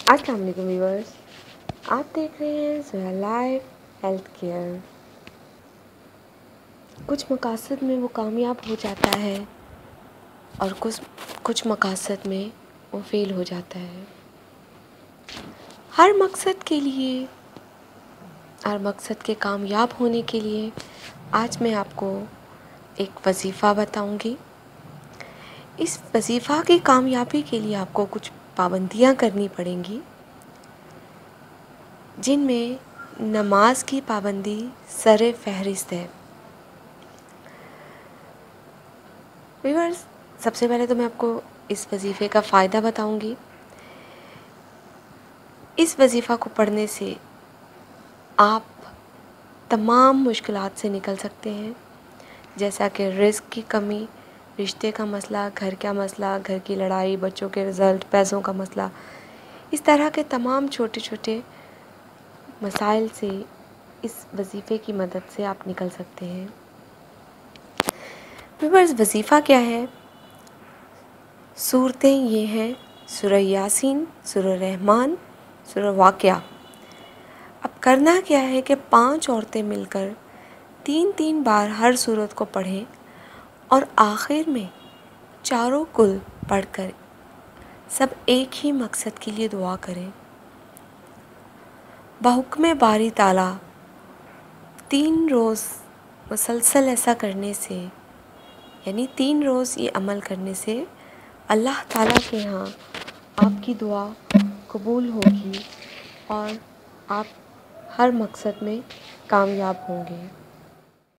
अस्सलाम वालेकुम व्यूअर्स, आप देख रहे हैं ज़ोया लाइफ हेल्थ केयर। कुछ मकासद में वो कामयाब हो जाता है और कुछ मकासद में वो फेल हो जाता है। हर मकसद के कामयाब होने के लिए आज मैं आपको एक वजीफ़ा बताऊंगी। इस वजीफ़ा की कामयाबी के लिए आपको कुछ पाबंदियां करनी पड़ेंगी, जिनमें नमाज की पाबंदी सरे फहरिस्त है। व्यूअर्स, सबसे पहले तो मैं आपको इस वजीफ़े का फ़ायदा बताऊंगी। इस वजीफ़ा को पढ़ने से आप तमाम मुश्किलात से निकल सकते हैं, जैसा कि रिस्क की कमी, रिश्ते का मसला, घर का मसला, घर की लड़ाई, बच्चों के रिज़ल्ट, पैसों का मसला। इस तरह के तमाम छोटे छोटे मसाइल से इस वजीफ़े की मदद से आप निकल सकते हैं। व्यूअर्स, वजीफ़ा क्या है? सूरतें ये हैं सूरह यासीन, सूरह रहमान, सूरह वाक़िया। अब करना क्या है कि 5 औरतें मिलकर 3-3 बार हर सूरत को पढ़ें और आखिर में चारों कुल पढ़कर सब एक ही मकसद के लिए दुआ करें। बहुक्म बारी ताला 3 रोज़ मुसलसल ऐसा करने से, यानी 3 रोज़ ये अमल करने से अल्लाह ताला के यहाँ आपकी दुआ कबूल होगी और आप हर मकसद में कामयाब होंगे।